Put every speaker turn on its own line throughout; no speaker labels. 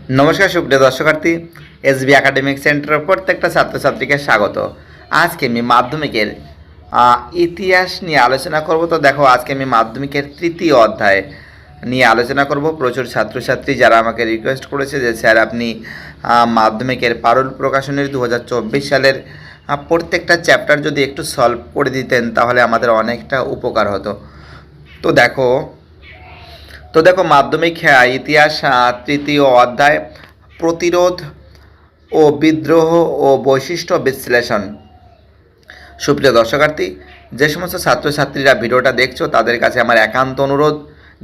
নমস্কার সুপ্রিয় দর্শকার্থী, SB academic সেন্টারের প্রত্যেকটা ছাত্রছাত্রীকে স্বাগত। আজকে আমি মাধ্যমিকের ইতিহাস নিয়ে আলোচনা করব। তো দেখো, আজকে আমি মাধ্যমিকের তৃতীয় অধ্যায় নিয়ে আলোচনা করব। প্রচুর ছাত্রছাত্রী যারা আমাকে রিকোয়েস্ট করেছে যে স্যার আপনি মাধ্যমিকের পারুল প্রকাশনীর 2024 সালের প্রত্যেকটা চ্যাপ্টার যদি একটু সলভ করে দিতেন তাহলে আমাদের অনেকটা উপকার হতো। তো দেখো মাধ্যমিক ইতিহাস তৃতীয় অধ্যায় প্রতিরোধ ও বিদ্রোহ ও বৈশিষ্ট্য বিশ্লেষণ। সুপ্রিয় দর্শকার্থী, যে সমস্ত ছাত্রছাত্রীরা ভিডিওটা দেখছো তাদের কাছে আমার একান্ত অনুরোধ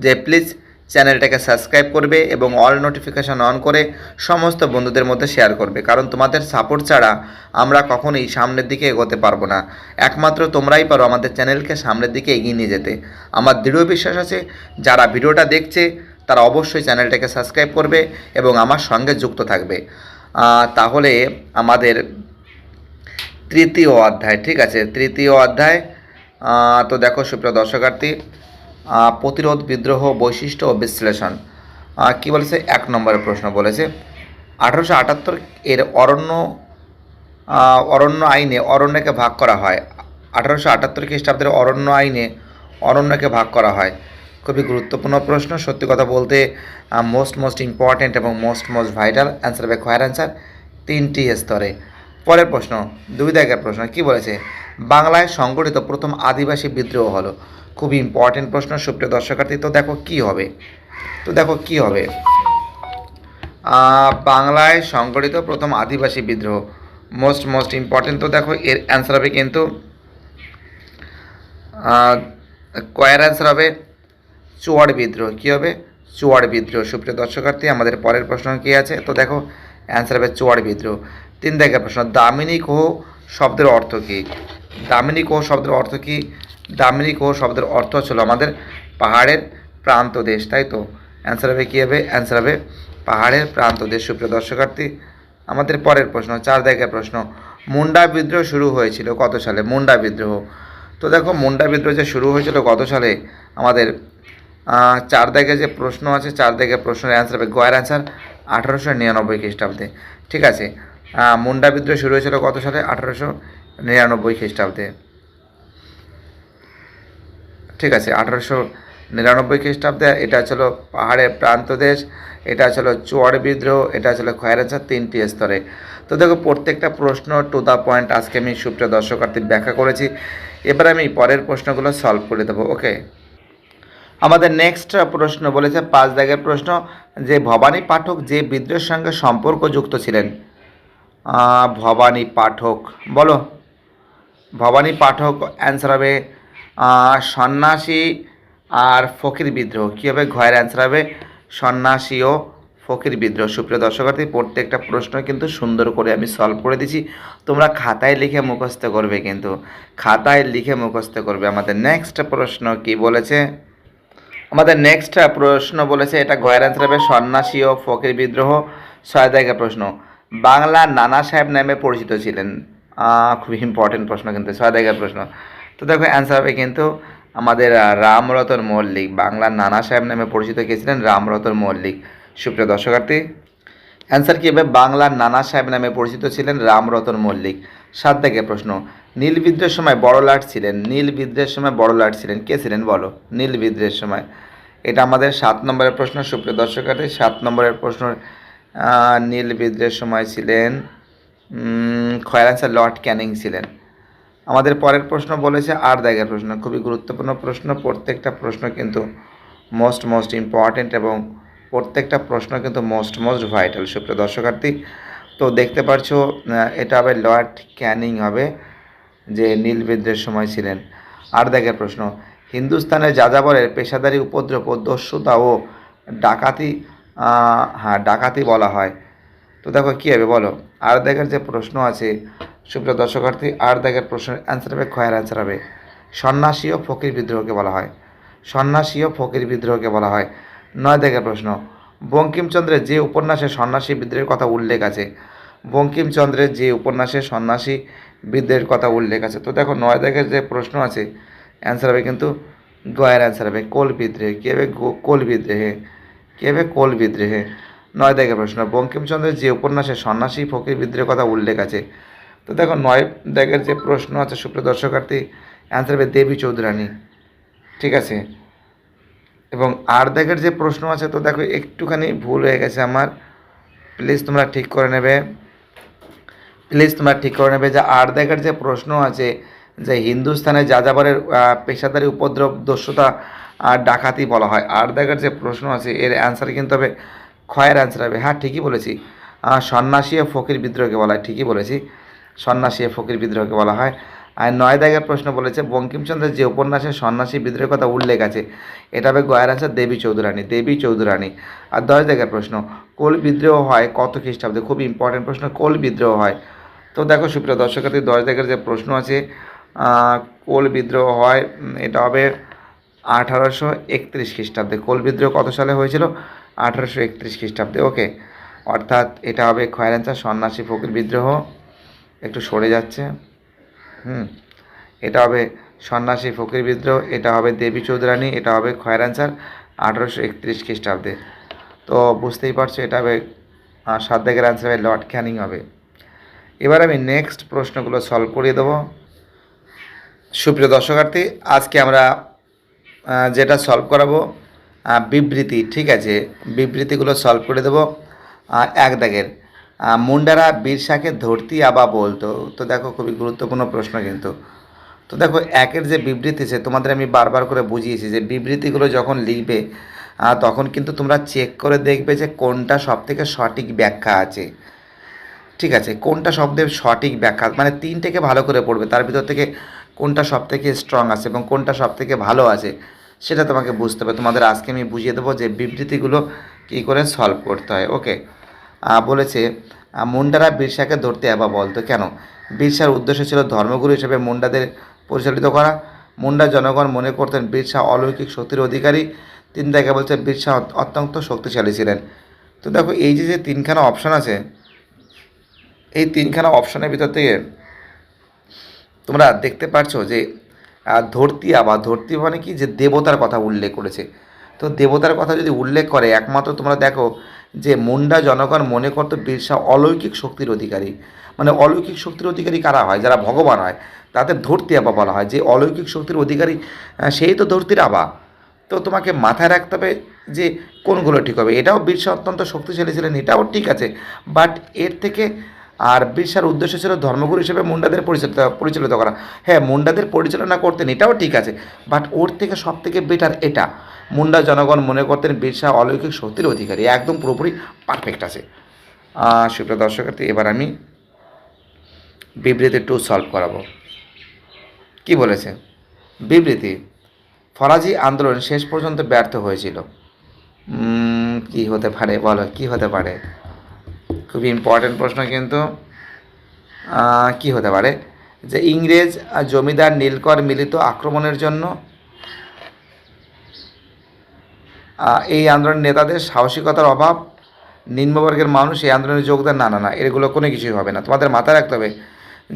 যে প্লিজ চ্যানেলটাকে সাবস্ক্রাইব করবে এবং অল নোটিফিকেশান অন করে সমস্ত বন্ধুদের মধ্যে শেয়ার করবে, কারণ তোমাদের সাপোর্ট ছাড়া আমরা কখনোই সামনের দিকে এগোতে পারবো না। একমাত্র তোমরাই পারো আমাদের চ্যানেলকে সামনের দিকে এগিয়ে নিয়ে যেতে। আমার দৃঢ় বিশ্বাস আছে যারা ভিডিওটা দেখছে তারা অবশ্যই চ্যানেলটাকে সাবস্ক্রাইব করবে এবং আমার সঙ্গে যুক্ত থাকবে। তাহলে আমাদের তৃতীয় অধ্যায়, ঠিক আছে, তৃতীয় অধ্যায়। তো দেখো সুপ্রিয় দর্শকার্থী, প্রতিরোধ, বিদ্রোহ, বৈশিষ্ট্য ও বিশ্লেষণ। কি বলেছে? 1 নম্বরের প্রশ্ন বলেছে 1878 এর অরণ্য আইনে অরণ্যকে ভাগ করা হয়। 1878 খ্রিস্টাব্দের অরণ্য আইনে অরণ্যকে ভাগ করা হয়। খুবই গুরুত্বপূর্ণ প্রশ্ন, সত্যি কথা বলতে মোস্ট ইম্পর্ট্যান্ট এবং মোস্ট ভাইটাল। অ্যান্সার হবে খয়ের অ্যান্সার 3টি স্তরে। পরের প্রশ্ন 2 দাগের প্রশ্ন কি বলেছে? বাংলায় সংগঠিত প্রথম আদিবাসী বিদ্রোহ হলো। খুবই ইম্পর্টেন্ট প্রশ্ন সুপ্রিয় দর্শকার্থী। তো দেখো কি হবে, বাংলায় সংগঠিত প্রথম আদিবাসী বিদ্রোহ মোস্ট ইম্পর্টেন্ট। তো দেখো এর অ্যান্সার হবে কিন্তু কয়ের অ্যান্সার হবে চুয়াড় বিদ্রোহ। কী হবে? চুয়াড় বিদ্রোহ। সুপ্রিয় দর্শকার্থী, আমাদের পরের প্রশ্ন কী আছে? তো দেখো অ্যান্সার হবে চুয়াড় বিদ্রোহ। 3 দাগের প্রশ্ন দামিনী কোহ শব্দের অর্থ কী? দামিনী কোহ শব্দের অর্থ কী? দামিনী কোহ শব্দের অর্থ ছিল আমাদের পাহাড়ের প্রান্ত দেশ, তাই তো? অ্যান্সার হবে কী হবে? অ্যান্সার হবে পাহাড়ের প্রান্ত দেশ। সুপ্রিয় দর্শকার্থী, আমাদের পরের প্রশ্ন 4 দাগের প্রশ্ন মুন্ডা বিদ্রোহ শুরু হয়েছিল কত সালে? মুন্ডা বিদ্রোহ। তো দেখো মুন্ডা বিদ্রোহ যে শুরু হয়েছিল কত সালে? আমাদের 4 দাগে যে প্রশ্ন আছে, 4 দাগের প্রশ্নের অ্যান্সার হবে গয়ের অ্যান্সার 1899 খ্রিস্টাব্দে। ঠিক আছে, মুন্ডা বিদ্রোহ শুরু হয়েছিল কত সালে? 1899 খ্রিস্টাব্দে। ঠিক আছে, 1899 খ্রিস্টাব্দে। এটা ছিল পাহাড়ের প্রান্ত দেশ, এটা ছিল চুয়াড় বিদ্রোহ, এটা ছিল খয়ের অ্যান্সার 3টি স্তরে। তো দেখো প্রত্যেকটা প্রশ্ন টু দ্য পয়েন্ট আজকে আমি সুপ্রিয় দর্শকার্থী ব্যাখ্যা করেছি। এবার আমি পরের প্রশ্নগুলো সলভ করে দেবো। ওকে, আমাদের নেক্সট প্রশ্ন বলেছে 5 দাগের প্রশ্ন যে ভবানী পাঠক যে বিদ্রোহের সঙ্গে সম্পর্কযুক্ত ছিলেন। ভবানী পাঠক, বলো। ভবানী পাঠক অ্যান্সার হবে সন্ন্যাসী আর ফকির বিদ্রোহ। কী হবে? ঘয়ের অ্যান্সার হবে সন্ন্যাসী ও ফকির বিদ্রোহ। সুপ্রিয় দর্শকার্থী, প্রত্যেকটা প্রশ্ন কিন্তু সুন্দর করে আমি সলভ করে দিচ্ছি, তোমরা খাতায় লিখে মুখস্থ করবে, কিন্তু খাতায় লিখে মুখস্থ করবে। আমাদের নেক্সট প্রশ্ন কি বলেছে? আমাদের নেক্সট প্রশ্ন বলেছে এটা ঘয়ের অ্যান্সার হবে সন্ন্যাসী ও ফকির বিদ্রোহ। 6 দাগের প্রশ্ন বাংলা নানা সাহেব নামে পরিচিত ছিলেন। খুব ইম্পর্টেন্ট প্রশ্ন কিন্তু 6 দাগের প্রশ্ন। তো দেখো অ্যান্সার হবে কিন্তু আমাদের রামরতন মল্লিক। বাংলার নানা সাহেব নামে পরিচিত কে ছিলেন? রামরতন মল্লিক। সুপ্রিয় দর্শকার্থী, অ্যান্সার কী হবে? বাংলার নানা সাহেব নামে পরিচিত ছিলেন রামরতন মল্লিক। 7 দাগের প্রশ্ন নীল বিদ্রোহের সময় বড় লাট ছিলেন। নীল বিদ্রোহের সময় বড় লাট ছিলেন কে ছিলেন? বলো। নীল বিদ্রোহের সময়, এটা আমাদের 7 নম্বরের প্রশ্ন। সুপ্রিয় দর্শকার্থী, 7 নম্বরের প্রশ্ন নীল বিদ্রোহের সময় ছিলেন খয়ের অ্যান্সার লর্ড ক্যানিং ছিলেন। আমাদের পরের প্রশ্ন বলেছে 8 দাগের প্রশ্ন, খুবই গুরুত্বপূর্ণ প্রশ্ন। প্রত্যেকটা প্রশ্ন কিন্তু মোস্ট ইম্পর্টেন্ট এবং প্রত্যেকটা প্রশ্ন কিন্তু মোস্ট ভাইটাল। সুপ্রিয় দর্শকার্থী, তো দেখতে পাচ্ছো এটা হবে লর্ড ক্যানিং হবে যে নীল বিদ্রোহের সময় ছিলেন। 8 দাগের প্রশ্ন হিন্দুস্তানের যাযাবরের পেশাদারি উপদ্রব ও দস্যুতা ও ডাকাতি, ডাকাতি বলা হয়। তো দেখো কী হবে বলো। 8 দাগের যে প্রশ্ন আছে সুপ্রিয় দর্শকার্থী, 8 দাগের প্রশ্নের অ্যান্সার হবে খয়ের অ্যান্সার হবে সন্ন্যাসী ও ফকির বিদ্রোহকে বলা হয়। সন্ন্যাসী ও ফকির বিদ্রোহকে বলা হয়। 9 দাগের প্রশ্ন বঙ্কিমচন্দ্রের যে উপন্যাসে সন্ন্যাসী বিদ্রোহের কথা উল্লেখ আছে। বঙ্কিমচন্দ্রের যে উপন্যাসে সন্ন্যাসী বিদ্রোহের কথা উল্লেখ আছে। তো দেখো 9 দাগের যে প্রশ্ন আছে অ্যান্সার হবে কিন্তু গয়ের অ্যান্সার হবে কোল বিদ্রোহে। কী হবে? কোল বিদ্রোহে। কী হবে? কোল বিদ্রোহে। 9 দাগের প্রশ্ন, বঙ্কিমচন্দ্রের যে উপন্যাসে সন্ন্যাসী ফকির বিদ্রোহের কথা উল্লেখ আছে। তো দেখো 9 দাগের যে প্রশ্ন আছে সুপ্রিয় দর্শকার্থী, অ্যান্সার হবে দেবী চৌধুরানী। ঠিক আছে, এবং 8 দাগের যে প্রশ্ন আছে, তো দেখো একটুখানি ভুল হয়ে গেছে আমার, প্লিজ তোমরা ঠিক করে নেবে, যে 8 দাগের যে প্রশ্ন আছে যে হিন্দুস্তানে যাযাবরের পেশাদারি উপদ্রব দস্যুতা আর ডাকাতি বলা হয়। 8 দাগের যে প্রশ্ন আছে এর অ্যান্সার কিন্তু হবে ক্ষয়ের অ্যান্সার হবে। হ্যাঁ, ঠিকই বলেছি, সন্ন্যাসী ও ফকির বিদ্রোহকে বলা হয়, ঠিকই বলেছি, সন্ন্যাসী ও ফকির বিদ্রোহকে বলা হয়। আর 9 দাগের প্রশ্ন বলেছে বঙ্কিমচন্দ্রের যে উপন্যাসে সন্ন্যাসী বিদ্রোহের কথা উল্লেখ আছে, এটা হবে গয়ের অ্যান্সার দেবী চৌধুরানী। আর 10 দাগের প্রশ্ন, কোল বিদ্রোহ হয় কত খ্রিস্টাব্দে? খুব ইম্পর্টেন্ট প্রশ্ন, কোল বিদ্রোহ হয়। তো দেখো সুপ্রিয় দর্শকার্থী, 10 দাগের যে প্রশ্ন আছে, কোল বিদ্রোহ হয়, এটা হবে 1831 খ্রিস্টাব্দে। কোল বিদ্রোহ কত সালে হয়েছিল? 1831 খ্রিস্টাব্দে। ওকে, অর্থাৎ এটা হবে ক্ষয়ের অ্যান্সার সন্ন্যাসী ফকির বিদ্রোহ, একটু সরে যাচ্ছে। এটা হবে সন্ন্যাসী ফকির বিদ্রোহ, এটা হবে দেবী চৌধুরানী, এটা হবে ক্ষয়ের অ্যান্সার 1831 খ্রিস্টাব্দে। তো বুঝতেই পারছো এটা হবে 7 দাগের অ্যান্সার হবে লর্ড ক্যানিং হবে। এবার আমি নেক্সট প্রশ্নগুলো সলভ করিয়ে দেবো। সুপ্রিয় দর্শকার্থী, আজকে আমরা যেটা সলভ করাবো বিবৃতি। ঠিক আছে, বিবৃতিগুলো সলভ করে দেবো। 1 দাগের, মুন্ডারা বিরসাকে ধরতি আবা বলতো। তো দেখো খুবই গুরুত্বপূর্ণ প্রশ্ন কিন্তু। তো দেখো 1-এর যে বিবৃতি আছে, তোমাদের আমি বারবার করে বুঝিয়েছি যে বিবৃতিগুলো যখন লিখবে তখন কিন্তু তোমরা চেক করে দেখবে যে কোনটা সবথেকে সঠিক ব্যাখ্যা আছে। ঠিক আছে, কোনটা শব্দের সঠিক ব্যাখ্যা, মানে 3টেকে ভালো করে পড়বে, তার ভিতর থেকে কোনটা সবথেকে স্ট্রং আছে এবং কোনটা সবথেকে ভালো আছে সেটা তোমাকে বুঝতে হবে। তোমাদের আজকে আমি বুঝিয়ে দেবো যে বিবৃতিগুলো কী করে সলভ করতে হয়। ওকে, বলেছে মুন্ডারা বিরসাকে ধরতে আবা বলতো কেন? বিরসার উদ্দেশ্য ছিল ধর্মগুরু হিসেবে মুন্ডাদের পরিচালিত করা। মুন্ডা জনগণ মনে করতেন বিরসা অলৌকিক শক্তির অধিকারী। 3 দাগে বলছে বিরসা অত্যন্ত শক্তিশালী ছিলেন। তো দেখো এই যে 3খানা অপশান আছে, এই 3খানা অপশানের ভিতর থেকে তোমরা দেখতে পাচ্ছ যে ধরতি মানে কি, যে দেবতার কথা উল্লেখ করেছে। তো দেবতার কথা যদি উল্লেখ করে, একমাত্র তোমরা দেখো যে মুন্ডা জনগণ মনে করতো বিরসা অলৌকিক শক্তির অধিকারী। মানে অলৌকিক শক্তির অধিকারী কারা হয়? যারা ভগবান হয় তাদের ধরতি আবা বলা হয়। যে অলৌকিক শক্তির অধিকারী সেই তো ধরতির আবা। তো তোমাকে মাথায় রাখতে হবে যে কোনগুলো ঠিক হবে। এটাও বিরসা অত্যন্ত শক্তিশালী ছিলেন, এটাও ঠিক আছে, বাট এর থেকে আর বিরসার উদ্দেশ্য ছিল ধর্মগুরু হিসেবে মুন্ডাদের পরিচালিত করা। হ্যাঁ, মুন্ডাদের পরিচালনা করতেন, এটাও ঠিক আছে, বাট ওর থেকে সব থেকে বেটার এটা। মুন্ডা জনগণ মনে করতেন বিরসা অলৌকিক শক্তির অধিকারী, একদম পুরোপুরি পারফেক্ট আছে। সুপ্রিয় দর্শকার্থী, এবার আমি বিবৃতি 2 সলভ করাবো। কি বলেছে বিবৃতি? ফরাজি আন্দোলন শেষ পর্যন্ত ব্যর্থ হয়েছিল। কি হতে পারে বলো, কি হতে পারে? খুবই ইম্পর্টেন্ট প্রশ্ন কিন্তু। কি হতে পারে? যে ইংরেজ জমিদার নীলকর মিলিত আক্রমণের জন্য, এই আন্দোলনের নেতাদের সাহসিকতার অভাব, নিম্নবর্গের মানুষ এই আন্দোলনে যোগদান, না, এগুলো কোনো কিছুই হবে না। তোমাদের মাথায় রাখতে হবে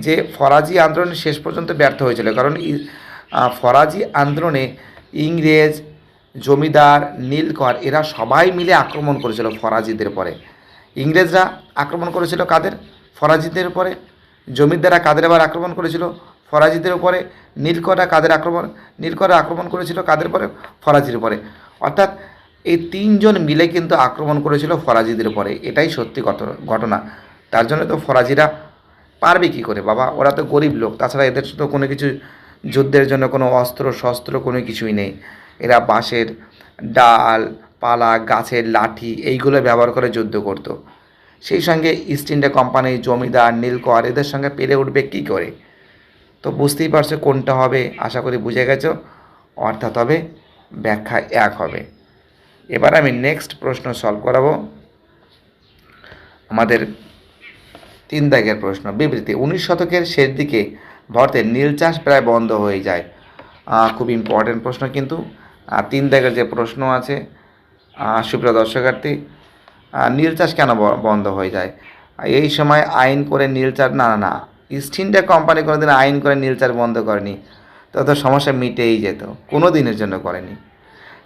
যে ফরাজি আন্দোলন শেষ পর্যন্ত ব্যর্থ হয়েছিল, কারণ ফরাজি আন্দোলনে ইংরেজ, জমিদার, নীলকর এরা সবাই মিলে আক্রমণ করেছিল ফরাজিদের পরে। ইংরেজরা আক্রমণ করেছিল কাদের? ফরাজিদের উপরে। জমিদাররা কাদের আবার আক্রমণ করেছিল? ফরাজিদের উপরে। নীলকররা আক্রমণ করেছিল কাদের পরে? ফরাজির উপরে। অর্থাৎ এই 3জন মিলে কিন্তু আক্রমণ করেছিল ফরাজিদের উপরে, এটাই সত্যি ঘটনা। তার জন্য তো ফরাজিরা পারবে কী করে বাবা, ওরা তো গরিব লোক, তাছাড়া এদের তো কোনো কিছু যুদ্ধের জন্য কোনো অস্ত্র শস্ত্র কোনো কিছুই নেই। এরা বাঁশের ডাল, পালা, গাছের লাঠি এইগুলো ব্যবহার করে যুদ্ধ করতো। সেই সঙ্গে ইস্ট ইন্ডিয়া কোম্পানি, জমিদার, নীলকর এদের সঙ্গে পেরে উঠবে কী করে? তো বুঝতেই পারছো কোনটা হবে, আশা করি বুঝে গেছো। অর্থাৎ হবে ব্যাখ্যা 1 হবে। এবার আমি নেক্সট প্রশ্ন সলভ করাবো। আমাদের 3 দাগের প্রশ্ন, বিবৃতি। 19 শতকের শেষ দিকে ভারতে নীল চাষ প্রায় বন্ধ হয়ে যায়। খুব ইম্পর্টেন্ট প্রশ্ন কিন্তু। 3 দাগের যে প্রশ্ন আছে, সুপ্রিয় দর্শকার্থী, নীল চাষ কেন বন্ধ হয়ে যায়? এই সময় আইন করে নীল চাষ, না, ইস্ট ইন্ডিয়া কোম্পানি কোনোদিন আইন করে নীল চাষ বন্ধ করেনি, তো সমস্যা মিটেই যেত, কোনো দিনের জন্য করেনি।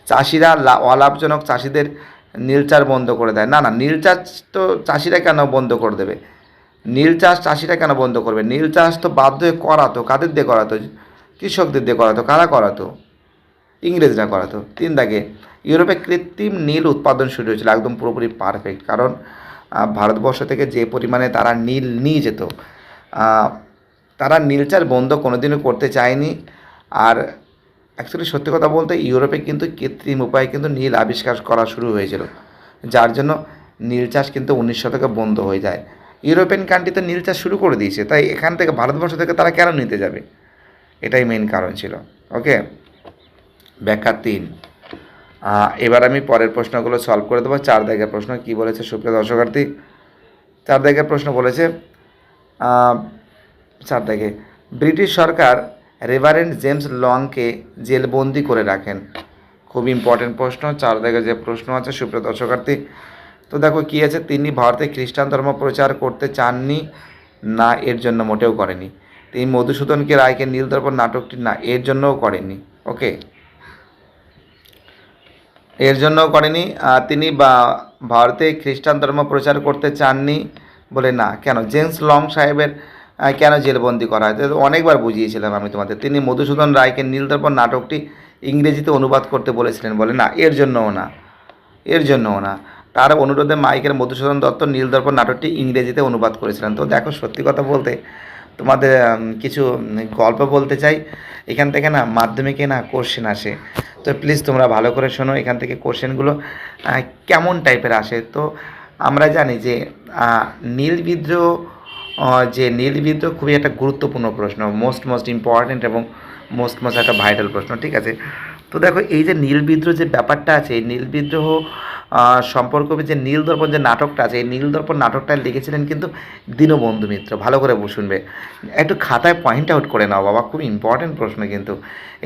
চাষিরা অলাভজনক চাষিদের নীল চাষ বন্ধ করে দেয়। না না, নীল চাষ তো চাষিরা কেন বন্ধ করে দেবে? নীল চাষ চাষিরা কেন বন্ধ করবে? নীল চাষ তো বাধ্য হয়ে করাতো, কাদের দিয়ে করাতো? কৃষকদের দিয়ে করাতো। কারা করাতো? ইংরেজরা করাতো। 3 দাগে ইউরোপে কৃত্রিম নীল উৎপাদন শুরু হয়েছিল, একদম পুরোপুরি পারফেক্ট। কারণ ভারতবর্ষ থেকে যে পরিমাণে তারা নীল নিয়ে যেত, আহ, তারা নীল চাষ বন্ধ কোনোদিনও করতে চায়নি। আর অ্যাকচুয়ালি সত্যি কথা বলতে ইউরোপে কিন্তু কৃত্রিম উপায়ে কিন্তু নীল আবিষ্কার করা শুরু হয়েছিল, যার জন্য নীল চাষ কিন্তু 19 শতকে বন্ধ হয়ে যায়। ইউরোপিয়ান কান্ট্রিতে নীল চাষ শুরু করে দিয়েছে, তাই এখান থেকে ভারতবর্ষ থেকে তারা কেন নিতে যাবে? এটাই মেইন কারণ ছিল। ওকে, ব্যাখ্যা 3। এবার আমি পরের প্রশ্নগুলো সলভ করে দেবো। 4 দাগের প্রশ্ন কি বলেছে সুপ্রিয় দর্শকার্থী? 4 দাগের প্রশ্ন বলেছে, 4 দাগে ব্রিটিশ সরকার রেভারেন্ড জেমস লংকে জেলবন্দি করে রাখেন। খুব ইম্পর্টেন্ট প্রশ্ন, 4 দাগের যে প্রশ্ন আছে সুপ্রিয় দর্শকার্থী। তো দেখো কী আছে, তিনি ভারতে খ্রিস্টান ধর্ম প্রচার করতে চাননি, না এর জন্য মোটেও করেনি। তিনি মধুসূদনকে রায়কে নীলদর্পণ নাটকটি, না এর জন্যও করেনি। ওকে, এর জন্যও করেনি। তিনি ভারতে খ্রিস্টান ধর্ম প্রচার করতে চাননি বলে, না কেন জেমস লং সাহেবের কেন জেলবন্দি করা হয়? তো অনেকবার বুঝিয়েছিলাম আমি তোমাদের। তিনি মধুসূদন রায়কে নীলদর্পণ নাটকটি ইংরেজিতে অনুবাদ করতে বলেছিলেন বলে, না এর জন্যও না, এর জন্যও না। তার অনুরোধে মাইকেল মধুসূদন দত্ত নীলদর্পণ নাটকটি ইংরেজিতে অনুবাদ করেছিলেন। তো দেখো সত্যি কথা বলতে তোমাদের কিছু গল্প বলতে চাই। এখান থেকে না মাধ্যমিকে না কোশ্চেন আসে, তো প্লিজ তোমরা ভালো করে শোনো। এখান থেকে কোশ্চেনগুলো কেমন টাইপের আসে। তো আমরা জানি যে নীল বিদ্রোহ, যে নীল বিদ্রোহ খুবই একটা গুরুত্বপূর্ণ প্রশ্ন, মোস্ট ইম্পর্ট্যান্ট এবং মোস্ট একটা ভাইটাল প্রশ্ন। ঠিক আছে, তো দেখো এই যে নীল বিদ্রোহ যে ব্যাপারটা আছে, এই নীল বিদ্রোহ সম্পর্কে যে নীলদর্পণ যে নাটকটা আছে, এই নীলদর্পণ নাটকটা লিখেছিলেন কিন্তু দীনবন্ধু মিত্র। ভালো করে শুনবে, একটু খাতায় পয়েন্ট আউট করে নাও বাবা, খুব ইম্পর্টেন্ট প্রশ্ন কিন্তু।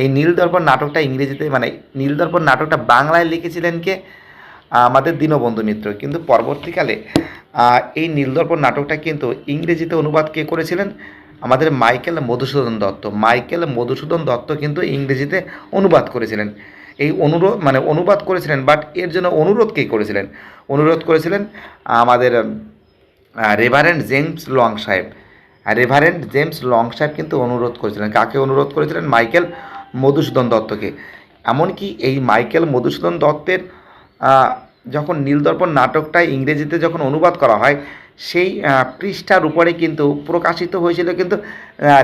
এই নীলদর্পণ নাটকটা ইংরেজিতে, মানে নীলদর্পণ নাটকটা বাংলায় লিখেছিলেন কে? আমাদের দীনবন্ধু মিত্র। কিন্তু পরবর্তীকালে এই নীলদর্পণ নাটকটা কিন্তু ইংরেজিতে অনুবাদ কে করেছিলেন? আমাদের মাইকেল মধুসূদন দত্ত। মাইকেল মধুসূদন দত্ত কিন্তু ইংরেজিতে অনুবাদ করেছিলেন। এই অনুবাদ করেছিলেন, বাট এর জন্য অনুরোধ কে করেছিলেন? অনুরোধ করেছিলেন আমাদের রেভারেন্ড জেমস লং সাহেব। রেভারেন্ড জেমস লং সাহেব কিন্তু অনুরোধ করেছিলেন। কাকে অনুরোধ করেছিলেন? মাইকেল মধুসূদন দত্তকে। এমনকি এই মাইকেল মধুসূদন দত্তের যখন নীলদর্পণ নাটকটা ইংরেজিতে যখন অনুবাদ করা হয়, সেই পৃষ্ঠার উপরে কিন্তু প্রকাশিত হয়েছিল কিন্তু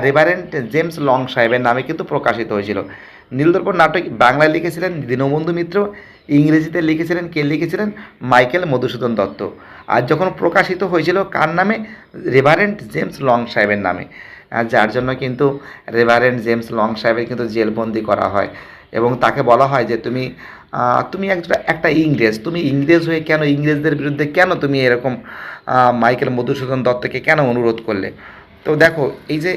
রেভারেন্ড জেমস লং সাহেবের নামে কিন্তু প্রকাশিত হয়েছিল। নীলদর্পণ নাটক বাংলায় লিখেছিলেন দীনবন্ধু মিত্র, ইংরেজিতে লিখেছিলেন কে? লিখেছিলেন মাইকেল মধুসূদন দত্ত। আর যখন প্রকাশিত হয়েছিল কার নামে? রেভারেন্ড জেমস লং সাহেবের নামে। যার জন্য কিন্তু রেভারেন্ড জেমস লং সাহেবের কিন্তু জেলবন্দি করা হয় এবং তাকে বলা হয় যে তুমি তুমি একটা ইংরেজ, তুমি ইংরেজ হয়ে কেন ইংরেজদের বিরুদ্ধে কেন তুমি এরকম মাইকেল মধুসূদন দত্তকে কেন অনুরোধ করলে? তো দেখো এই যে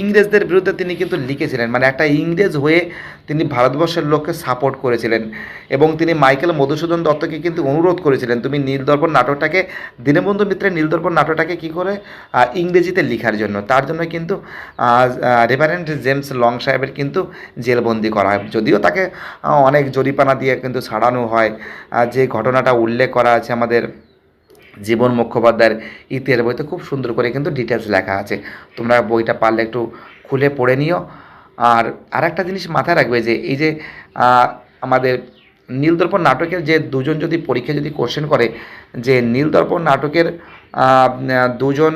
ইংরেজদের বিরুদ্ধে তিনি কিন্তু লিখেছিলেন, মানে একটা ইংরেজ হয়ে তিনি ভারতবর্ষের লোককে সাপোর্ট করেছিলেন এবং তিনি মাইকেল মধুসূদন দত্তকে কিন্তু অনুরোধ করেছিলেন তুমি নীলদর্পণ নাটকটাকে, দীনবন্ধু মিত্রের নীলদর্পণ নাটকটাকে কী করে ইংরেজিতে লেখার জন্য। তার জন্য কিন্তু রেভারেন্ড জেমস লং সাহেবের কিন্তু জেলবন্দি করা হয়। যদিও তাকে অনেক জরিপানা দিয়ে কিন্তু ছাড়ানো হয়। যে ঘটনাটা উল্লেখ করা আছে আমাদের জীবন মুখোপাধ্যায়ের ইতিহাস বইতে খুব সুন্দর করে কিন্তু ডিটেলস লেখা আছে, তোমরা বইটা পারলে একটু খুলে পড়ে নিও। আর আরেকটা জিনিস মাথায় রাখবে যে এই যে আমাদের নীলদর্পণ নাটকের যে দুজন যদি পরীক্ষা যদি কোশ্চেন করে যে নীলদর্পণ নাটকের দুজন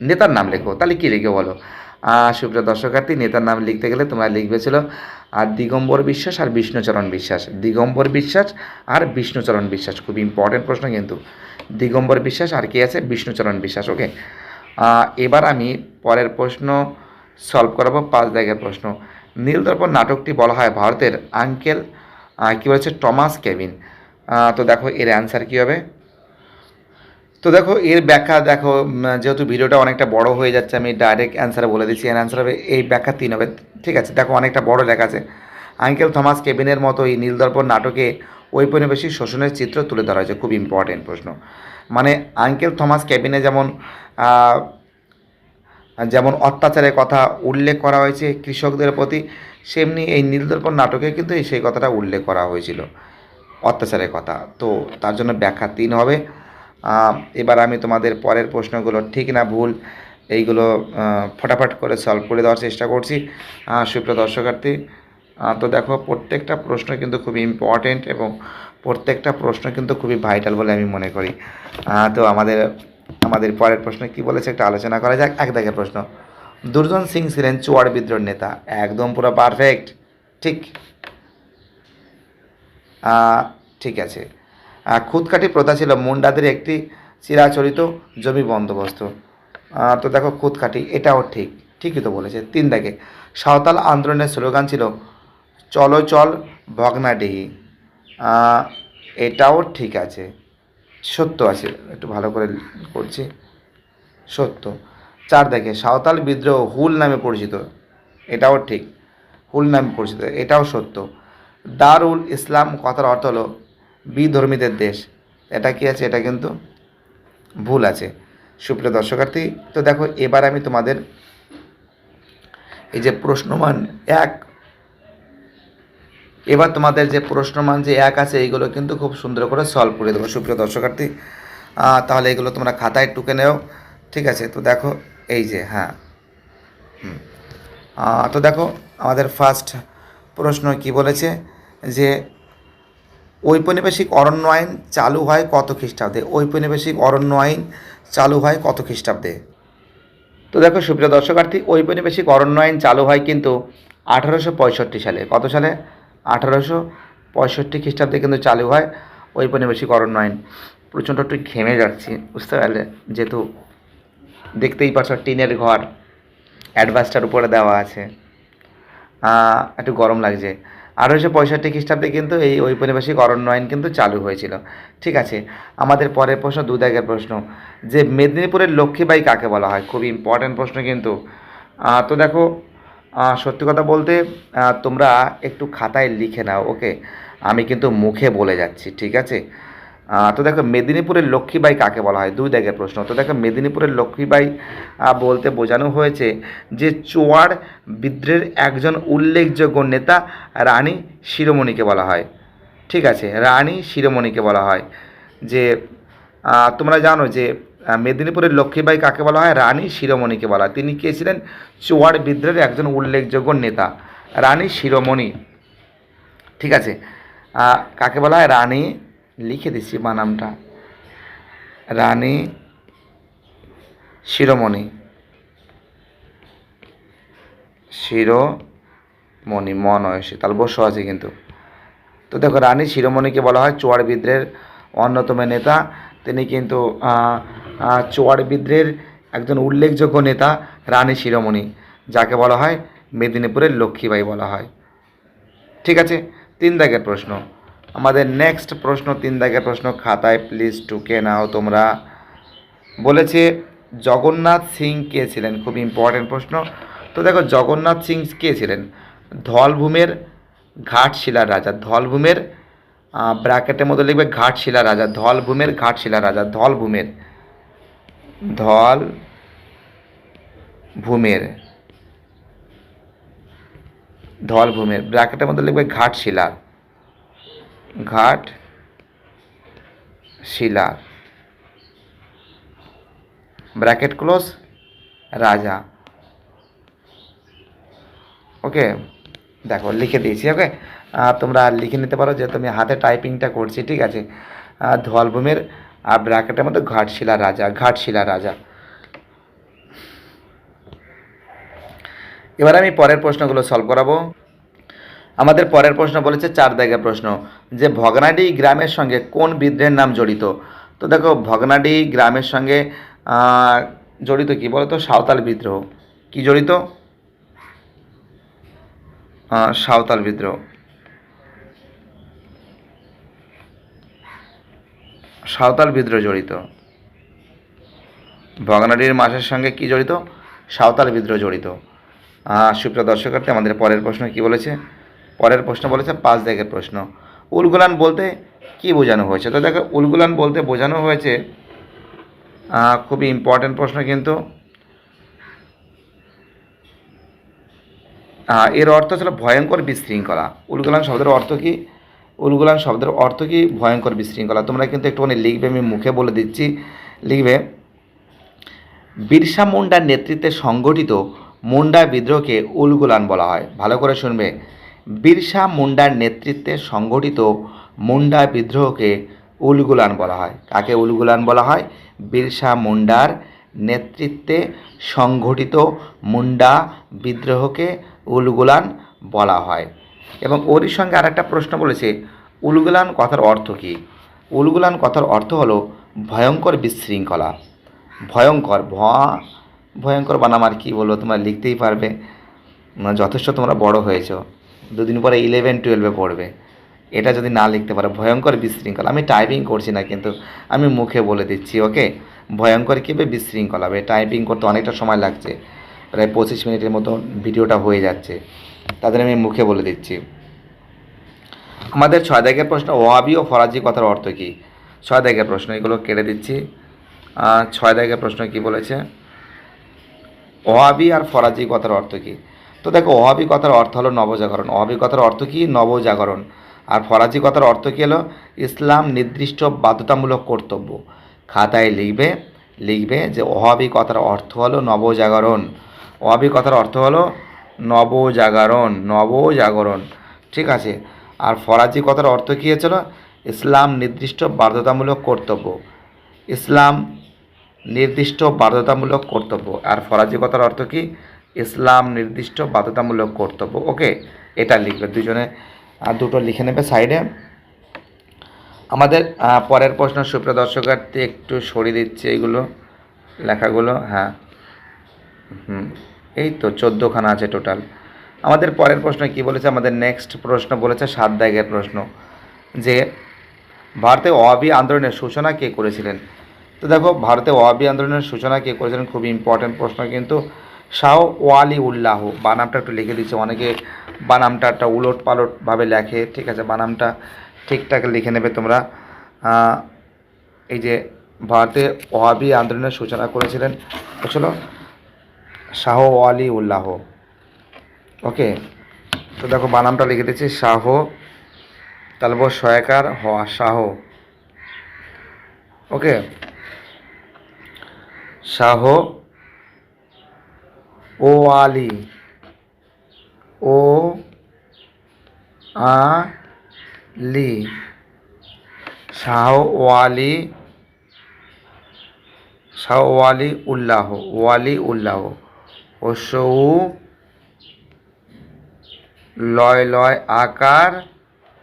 নেতার নাম লেখো, তাহলে কী লিখে বলো? সুপ্রিয় দর্শকার্থী, নেতার নাম লিখতে গেলে তোমরা লিখবে ছিল দিগম্বর বিশ্বাস আর বিষ্ণুচরণ বিশ্বাস। দিগম্বর বিশ্বাস আর বিষ্ণুচরণ বিশ্বাস, খুব ইম্পর্টেন্ট প্রশ্ন কিন্তু। দিগম্বর বিশ্বাস আর কে আছে? বিষ্ণুচরণ বিশ্বাস। ওকে, এবার আমি পরের প্রশ্ন সলভ করাবো। 5 দাগের প্রশ্ন। নীলদর্পণ নাটকটি বলা হয় ভারতের আঙ্কেল কী বলেছে? Thomas Kevin. তো দেখো এর অ্যান্সার কী হবে? তো দেখো এর ব্যাখ্যা দেখো, যেহেতু ভিডিওটা অনেকটা বড় হয়ে যাচ্ছে আমি ডাইরেক্ট অ্যান্সার বলে দিচ্ছি। এর অ্যান্সার হবে, এই ব্যাখ্যা 3 হবে। ঠিক আছে, দেখো অনেকটা বড় লেখা আছে। আঙ্কেল থমাস কেভিনের মতো এই নীলদর্পণ নাটকে ঔপনিবেশিক শোষণের চিত্র তুলে ধরা হয়েছে। খুব ইম্পর্টেন্ট প্রশ্ন। মানে আঙ্কেল থমাস কেভিনে যেমন যেমন অত্যাচারের কথা উল্লেখ করা হয়েছে কৃষকদের প্রতি, সেমনি এই নীলদর্পণ নাটকে কিন্তু সেই কথাটা উল্লেখ করা হয়েছিল। অত্যাচারের কথা। তো তার জন্য ব্যাখ্যা 3 হবে। এবার আমি তোমাদের পরের প্রশ্নগুলো ঠিক না ভুল এইগুলো ফটাফট করে সলভ করে দেওয়ার চেষ্টা করছি। সুপ্রিয় দর্শকার্থী, তো দেখো প্রত্যেকটা প্রশ্ন কিন্তু খুবই ইম্পর্টেন্ট এবং প্রত্যেকটা প্রশ্ন কিন্তু খুবই ভাইটাল বলে আমি মনে করি। তো আমাদের পরের প্রশ্ন কি বলেছে একটা আলোচনা করা যাক। 1 দাগের প্রশ্ন, দুর্জন সিং ছিলেন চুয়াড় বিদ্রোহের নেতা। একদম পুরো পারফেক্ট, ঠিক। ঠিক আছে। খুদকাঠি প্রথা ছিল মুন্ডাদের একটি চিরাচরিত জমি বন্দোবস্ত। তো দেখো খুদকাঠি, এটাও ঠিক, ঠিকই তো বলেছে। 3 দাগে সাঁওতাল আন্দোলনের স্লোগান ছিল চলো চল ভগ্নাডিহি। এটাও ঠিক আছে, সত্য আছে, একটু ভালো করে করছি, সত্য। 4 দাগে সাঁওতাল বিদ্রোহ হুল নামে পরিচিত। এটাও ঠিক, হুল নামে পরিচিত, এটাও সত্য। দারুল ইসলাম কথার অর্থ হলো বিধর্মীদের দেশ। এটা কি আছে? এটা কিন্তু ভুল আছে সুপ্রিয় দর্শকার্থী। তো দেখো এবার আমি তোমাদের এই যে প্রশ্নমান 1, এবার তোমাদের যে প্রশ্নমান যে 1 আছে এইগুলো কিন্তু খুব সুন্দর করে সলভ করে দেবো সুপ্রিয় দর্শকার্থী। তাহলে এগুলো তোমরা খাতায় টুকে নেও, ঠিক আছে? তো দেখো এই যে তো দেখো আমাদের ফার্স্ট প্রশ্ন কি বলেছে যে ঔপনিবেশিক অরণ্য আইন চালু হয় কত খ্রিস্টাব্দে? ঔপনিবেশিক অরণ্য আইন চালু হয় কত খ্রিস্টাব্দে? তো দেখো সুপ্রিয় দর্শকার্থী, ঔপনিবেশিক অরণ্য আইন চালু হয় কিন্তু 1865 সালে। কত সালে? 1865 খ্রিস্টাব্দে কিন্তু চালু হয় ঔপনিবেশিক অরণ্য আইন। প্রচণ্ড একটু ঘেমে যাচ্ছি, বুঝতে পারলে, যেহেতু দেখতেই পাচ্ছ টিনের ঘর, অ্যাডভাস্টার উপরে দেওয়া আছে, একটু গরম লাগছে। 1865 খ্রিস্টাব্দে কিন্তু এই ঔপনিবেশিক অরণ্য আইন কিন্তু চালু হয়েছিল, ঠিক আছে? আমাদের পরের প্রশ্ন 2 দাগের প্রশ্ন, যে মেদিনীপুরের লক্ষ্মীবাঈ কাকে বলা হয়? খুবই ইম্পর্ট্যান্ট প্রশ্ন কিন্তু। তো দেখো সত্যি কথা বলতে তোমরা একটু খাতায় লিখে নাও, ওকে? আমি কিন্তু মুখে বলে যাচ্ছি, ঠিক আছে? তো দেখো মেদিনীপুরের লক্ষ্মীবাঈ কাকে বলা হয়? 2 দাগের প্রশ্ন। তো দেখো মেদিনীপুরের লক্ষ্মীবাঈ বলতে বোঝানো হয়েছে যে চোয়াড় বিদ্রোহের একজন উল্লেখযোগ্য নেতা রানী শিরোমণিকে বলা হয়, ঠিক আছে? রানী শিরোমণিকে বলা হয়। যে তোমরা জানো যে মেদিনীপুরের লক্ষ্মীবাঈ কাকে বলা হয়? রানী শিরোমণিকে বলা হয়। তিনি কে ছিলেন? চোয়াড় বিদ্রোহের একজন উল্লেখযোগ্য নেতা, রানী শিরোমণি, ঠিক আছে? কাকে বলা হয়? রানী, লিখে দিচ্ছি বানামটা, রানী শিরোমণি, শিরোমণি মনয়সী, তাহলে বসে আছে কিন্তু। তো দেখো রানী শিরোমণিকে বলা হয় চোয়াড় বিদ্রোহের অন্যতম নেতা। তিনি কিন্তু চোয়াড় বিদ্রোহের একজন উল্লেখযোগ্য নেতা রানী শিরোমণি, যাকে বলা হয় মেদিনীপুরের লক্ষ্মীবাঈ বলা হয়, ঠিক আছে? 3 দাগের প্রশ্ন, আমাদের নেক্সট প্রশ্ন 3 দাগের প্রশ্ন, খাতায় প্লিজ টুকে নাও তোমরা। বলেছে জগন্নাথ সিং কে ছিলেন? খুব ইম্পর্টেন্ট প্রশ্ন। তো দেখো জগন্নাথ সিং কে ছিলেন? ধলভূমের ঘাটশিলার রাজা। ধলভূমের ব্র্যাকেটের মধ্যে লিখবে ঘাটশিলা রাজা, ধলভূমের ঘাটশিলা রাজা, ধলভূমের, ধলভূমের, ধলভূমের ব্র্যাকেটের মধ্যে লিখবে ঘাটশিলা, ঘাটশিলা ব্র্যাকেট ক্লোজ রাজা, ওকে? দেখো লিখে দিয়েছি, ওকে? তোমরা লিখে নিতে পারো, যেহেতু আমি হাতে টাইপিংটা করছি, ঠিক আছে? ধলভূমের ব্র্যাকেটের মধ্যে ঘাটশিলা রাজা, ঘাটশিলা রাজা। এবার আমি পরের প্রশ্নগুলো সলভ করাবো। আমাদের পরের প্রশ্ন বলেছে 4 দাগের প্রশ্ন, যে ভগনাডি গ্রামের সঙ্গে কোন বিদ্রোহের নাম জড়িত? তো দেখো ভগনাডি গ্রামের সঙ্গে জড়িত কি বলো তো? সাঁওতাল বিদ্রোহ। কি জড়িত? সাঁওতাল বিদ্রোহ, সাঁওতাল বিদ্রোহ জড়িত। ভগনাডির মাসের সঙ্গে কি জড়িত? সাঁওতাল বিদ্রোহ জড়িত। সুপ্রিয় দর্শকার্থী, আমাদের পরের প্রশ্ন কি বলেছে? পরের প্রশ্ন বলেছে 5 দাগের প্রশ্ন, উলগুলান বলতে কি বোঝানো হয়েছে? তো দেখো উলগুলান বলতে বোঝানো হয়েছে, খুবই ইম্পর্ট্যান্ট প্রশ্ন কিন্তু। এর অর্থ ছিল ভয়ঙ্কর বিশৃঙ্খলা। উলগুলান শব্দের অর্থ কি? উলগুলান শব্দের অর্থ কি? ভয়ঙ্কর বিশৃঙ্খলা। তোমরা কিন্তু একটুখানি লিখবে, আমি মুখে বলে দিচ্ছি, লিখবে বিরসা মুন্ডার নেতৃত্বে সংগঠিত মুন্ডা বিদ্রোহকে উলগুলান বলা হয়। ভালো করে শুনবে, বিরসা মুন্ডার নেতৃত্বে সংগঠিত মুন্ডা বিদ্রোহকে উলগুলান বলা হয়। কাকে উলগুলান বলা হয়? বিরসা মুন্ডার নেতৃত্বে সংগঠিত মুন্ডা বিদ্রোহকে উলগুলান বলা হয়। এবং ওরই সঙ্গে আর একটা প্রশ্ন বলেছে, উলগুলান কথার অর্থ কী? উলগুলান কথার অর্থ হলো ভয়ঙ্কর বিশৃঙ্খলা। ভয়ঙ্কর, ভয়ঙ্কর বানাম আর কী বলবো, তোমরা লিখতেই পারবে, যথেষ্ট তোমরা বড় হয়েছো, দুদিন পরে 11-12 পড়বে। এটা যদি না লিখতে পারো, ভয়ঙ্কর বিশৃঙ্খলা, আমি টাইপিং করছি না কিন্তু আমি মুখে বলে দিচ্ছি, ওকে? ভয়ঙ্কর কী হবে? বিশৃঙ্খলা হবে। টাইপিং করতে অনেকটা সময় লাগছে, প্রায় 25 মিনিটের মতো ভিডিওটা হয়ে যাচ্ছে, তাদের আমি মুখে বলে দিচ্ছি। আমাদের 6 দাগের প্রশ্ন, ওয়াহাবি ও ফরাজি কথার অর্থ কী? 6 দাগের প্রশ্ন, এগুলো কেটে দিচ্ছি। 6 দাগের প্রশ্ন কী বলেছে? ওয়াহাবি আর ফরাজি কথার অর্থ কী? তো দেখো, ওয়াহাবি কথার অর্থ হলো নবজাগরণ। ওয়াহাবি কথার অর্থ কী? নবজাগরণ। আর ফরাজি কথার অর্থ কী হলো? ইসলাম নির্দিষ্ট বাধ্যতামূলক কর্তব্য। খাতায় লিখবে যে ওয়াহাবি কথার অর্থ হলো নবজাগরণ। ওয়াহাবি কথার অর্থ হলো নবজাগরণ, ঠিক আছে? আর ফরাজি কথার অর্থ কী হয়েছিল? ইসলাম নির্দিষ্ট বাধ্যতামূলক কর্তব্য। ইসলাম নির্দিষ্ট বাধ্যতামূলক কর্তব্য। আর ফরাজি কথার অর্থ কী? ইসলাম নির্দিষ্ট বাধ্যতামূলক কর্তব্য। ওকে, এটা লিখবে দুজনে, আর দুটো লিখে নেবে সাইডে। আমাদের পরের প্রশ্ন, সুপ্রিয় দর্শকার্থী একটু সরিয়ে দিচ্ছে এইগুলো লেখাগুলো, হ্যাঁ, এই তো 14খানা আছে টোটাল। আমাদের পরের প্রশ্ন কি বলেছে? আমাদের নেক্সট প্রশ্ন বলেছে 7 দাগের প্রশ্ন, যে ভারতে ওয়াহাবি আন্দোলনের সূচনা কে করেছিলেন? তো দেখো, ভারতে ওয়াহাবি আন্দোলনের সূচনা কে করেছিলেন, খুবই ইম্পর্ট্যান্ট প্রশ্ন কিন্তু। শাহ ওয়ালি উল্লাহ, বানামটা একটু লিখে দিচ্ছে, অনেকে বানামটা একটা উলট পালটভাবে লেখে, ঠিক আছে? বানামটা ঠিকঠাক লিখে নেবে তোমরা। এই যে ভারতে ওয়াহাবি আন্দোলনের সূচনা করেছিলেন হচ্ছিল শাহ ওয়ালি উল্লাহ, ওকে? তো দেখো, বানামটা লিখে দিচ্ছি, শাহ, তালব সয়াকার হওয়া, শাহ, ওকে? শাহ ও আলি, ও আলি, শাহ ওয়ালি উল্লাহ, ও সৌ লয় আকার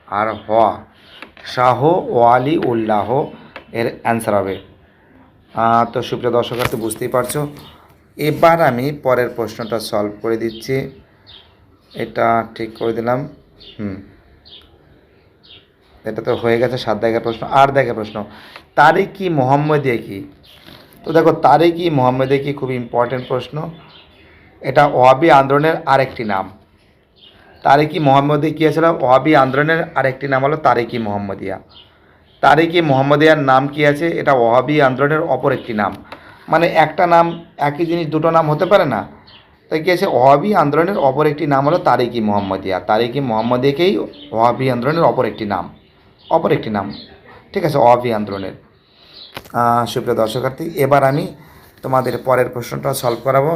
আর হওয়া, শাহ ওয়ালি উল্লাহ এর অ্যান্সার হবে। তো সুপ্রিয় দর্শকার্থী, বুঝতেই পারছো। এবার আমি পরের প্রশ্নটা সলভ করে দিচ্ছি, এটা ঠিক করে দিলাম। এটা তো হয়ে গেছে 7 দাগের প্রশ্ন। 8 দাগের প্রশ্ন, তারিক-ই মুহাম্মদিয়া কি? তো দেখো, তারিক-ই মুহাম্মদিয়া কি, খুবই ইম্পর্টেন্ট প্রশ্ন। এটা ওয়াহাবি আন্দোলনের আরেকটি নাম। তারিক-ই মুহাম্মদিয়া কী আছে? ওয়াহাবি আন্দোলনের আরেকটি নাম হলো তারিক-ই মুহাম্মদিয়া। তারিক-ই মুহাম্মদিয়ার নাম কি আছে? এটা ওয়াহাবি আন্দোলনের অপর একটি নাম। মানে একটা নাম, একই জিনিস দুটো নাম হতে পারে না, তাই কী আছে? ওয়াহাবি আন্দোলনের অপর একটি নাম হলো তারিক-ই মুহাম্মদিয়া। তারিক-ই মুহাম্মদিয়াকেই ওয়াহাবি আন্দোলনের অপর একটি নাম, ঠিক আছে? ওয়াহাবি আন্দোলনের। সুপ্রিয় দর্শকার্থী, এবার আমি তোমাদের পরের প্রশ্নটা সলভ করাবো।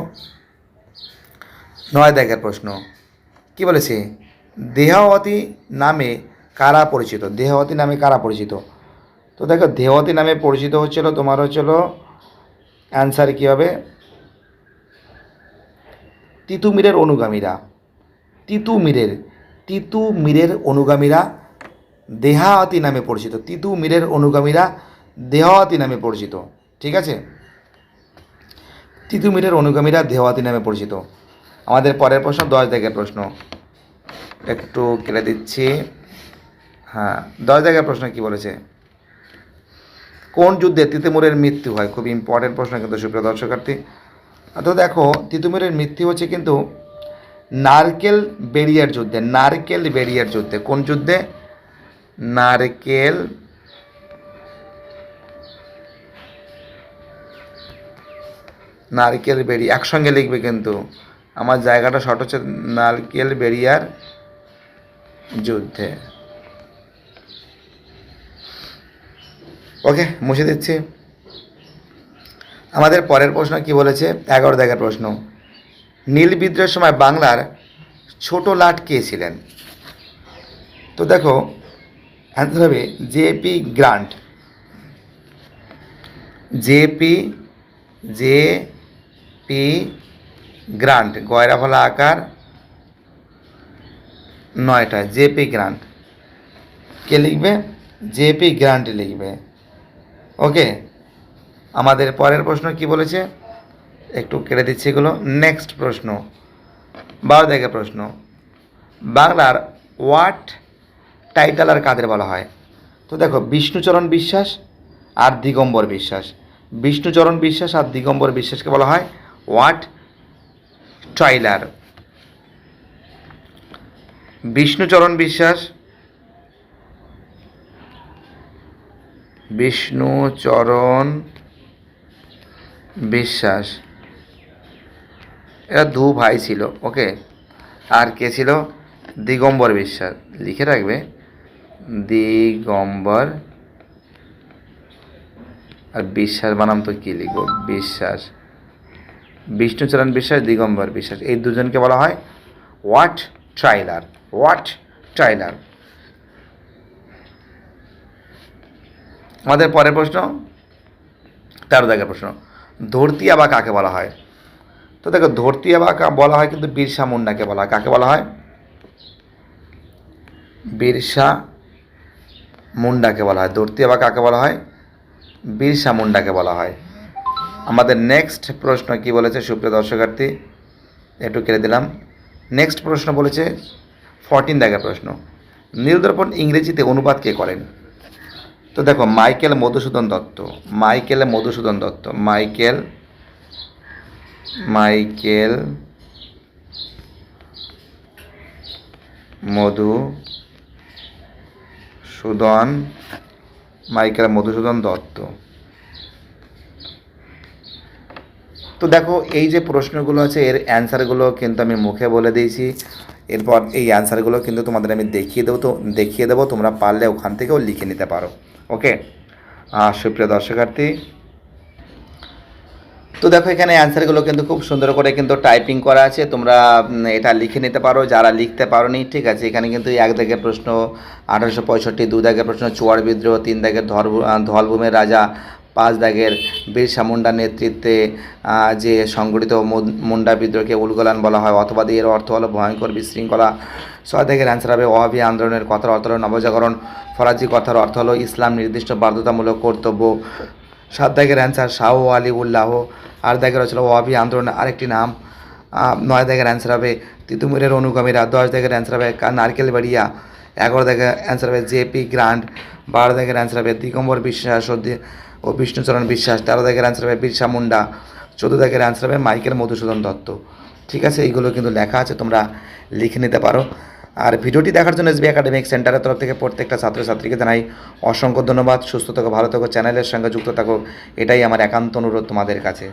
9 দাগের প্রশ্ন কি বলেছে? দেহাওয়াতি নামে কারা পরিচিত? দেহাওয়াতি নামে কারা পরিচিত? তো দেখো, দেহাওয়াতি নামে পরিচিত হচ্ছিল তোমার অ্যান্সার কী হবে? তিতুমিরের অনুগামীরা। তিতুমিরের অনুগামীরা দেহাওয়াতি নামে পরিচিত। তিতুমিরের অনুগামীরা দেহাওয়াতি নামে পরিচিত, ঠিক আছে? তিতুমিরের অনুগামীরা দেহাওয়াতি নামে পরিচিত। আমাদের পরের প্রশ্ন 10 দাগের প্রশ্ন, একটু কেটে দিচ্ছি, হ্যাঁ। 10 দাগের প্রশ্ন কি বলেছে? কোন যুদ্ধে তিতুমিরের মৃত্যু হয়? খুবই ইম্পর্টেন্ট প্রশ্ন কিন্তু, সুপ্রিয় দর্শকার্থী। তো দেখো, তিতুমিরের মৃত্যু হচ্ছে কিন্তু নারকেল বেরিয়ার যুদ্ধে। কোন যুদ্ধে? নারকেল বেরি, একসঙ্গে লিখবে কিন্তু, আমার জায়গাটা শর্ট হচ্ছে, নারকেল বেরিয়ার যুদ্ধে, ওকে, মুছে দিচ্ছি। আমাদের পরের প্রশ্ন কি বলেছে, 11 দাগের প্রশ্ন, নীল বিদ্রোহের সময় বাংলার ছোট লাট কে ছিলেন? তো দেখো অ্যান্সার হবে জেপি গ্রান্ট। জেপি জেপি গ্রান্ট, গয়রা ফলা আকার 9টা, জেপি গ্রান্ট। কে লিখবে? জেপি গ্রান্ট লিখবে। ওকে, আমাদের পরের প্রশ্ন কি বলেছে, একটু কেটে দিচ্ছি এগুলো। নেক্সট প্রশ্ন 12 দাগের প্রশ্ন, বাংলার ওয়াট টাইটালার কাদের বলা হয়? তো দেখো বিষ্ণুচরণ বিশ্বাস আর দিগম্বর বিশ্বাস। বিষ্ণুচরণ বিশ্বাস আর দিগম্বর বিশ্বাসকে বলা হয় ওয়াট টাইলার। বিষ্ণুচরণ বিশ্বাস, বিষ্ণুচরণ বিশ্বাস এরা দু ভাই ছিল। ওকে, আর কে ছিল? দিগম্বর বিশ্বাস। লিখে রাখবে দিগম্বর, আর বিশ্বাস বানাম তো কী লিখব, বিশ্বাস। বিষ্ণুচরণ বিশ্বাস, দিগম্বর বিশ্বাস, এই দুজনকে বলা হয় ওয়াট টাইলার। Watt Tyler. আমাদের পরের প্রশ্ন 13 দাগের প্রশ্ন, ধরতি আবা কাকে বলা হয়? তো দেখো ধরতি আবা বলা হয় কিন্তু বিরসা মুন্ডাকে বলা হয়। কাকে বলা হয়? বিরসা মুন্ডাকে বলা হয়। ধরতি আবা কাকে বলা হয়? বিরসা মুন্ডাকে বলা হয়। আমাদের নেক্সট প্রশ্ন কি বলেছে সুপ্রিয় দর্শকার্থী, একটু কেটে দিলাম। নেক্সট প্রশ্ন বলেছে 14 দাগের প্রশ্ন, নীলদর্পণ ইংরেজিতে অনুবাদ কে করেন? তো দেখো Michael Madhusudan Dutta. Michael Madhusudan Dutta. Michael Madhusudan Dutta. তো দেখো এই যে প্রশ্নগুলো আছে এর অ্যান্সারগুলো কিন্তু আমি মুখে বলে দিয়েছি। এরপর এই অ্যান্সারগুলো কিন্তু তোমাদের আমি দেখিয়ে দেবো, তোমরা পারলে ওখান থেকেও লিখে নিতে পারো। ওকে সুপ্রিয় দর্শকার্থী, তো দেখো এখানে অ্যান্সারগুলো কিন্তু খুব সুন্দর করে কিন্তু টাইপিং করা আছে, তোমরা এটা লিখে নিতে পারো যারা লিখতে পারো নি। ঠিক আছে, এখানে কিন্তু 1 দাগের প্রশ্ন 1865, 2 দাগের প্রশ্ন চুয়াড় বিদ্রোহ, 3 দাগের ধলভূমের রাজা, 5 দাগের বিরসা মুন্ডার নেতৃত্বে যে সংগঠিত মুন্ডা বিদ্রোহকে উলগলান বলা হয়, অথবা এর অর্থ হলো ভয়ঙ্কর বিশৃঙ্খলা। 6 দাগের অ্যান্সার হবে ওয়াহাবি আন্দোলনের কথার অর্থ হলো নবজাগরণ, ফরাজি কথার অর্থ হলো ইসলাম নির্দিষ্ট বাধ্যতামূলক কর্তব্য। 7 দাগের অ্যান্সার শাহ আলী উল্লাহ। 8 দাগের হচ্ছিল ওয়াহাবি আন্দোলনের আরেকটি নাম। 9 দাগের অ্যান্সার হবে তিতুমিরের অনুগামীরা। 10 দাগের অ্যান্সার হবে নারকেল বাড়িয়া। 11 দাগের অ্যান্সার হবে জেপি গ্রান্ট। 12 দাগের অ্যান্সার হবে দিগম্বর বিশ্বাস ও বিষ্ণুচরণ বিশ্বাস। 13 দাগের অ্যান্সার হবে বিরসা মুন্ডা। 14 দাগের অ্যান্সার হবে মাইকেল মধুসূদন দত্ত। ঠিক আছে, এইগুলো কিন্তু লেখা আছে, তোমরা লিখে নিতে পারো। আর ভিডিওটি দেখার জন্য এসবি একাডেমিক সেন্টারের তরফ থেকে প্রত্যেকটা ছাত্রছাত্রীকে জানাই অসংখ্য ধন্যবাদ। সুস্থ থাকো, ভালো থাকো, চ্যানেলের সঙ্গে যুক্ত থাকো, এটাই আমার একান্ত অনুরোধ তোমাদের কাছে।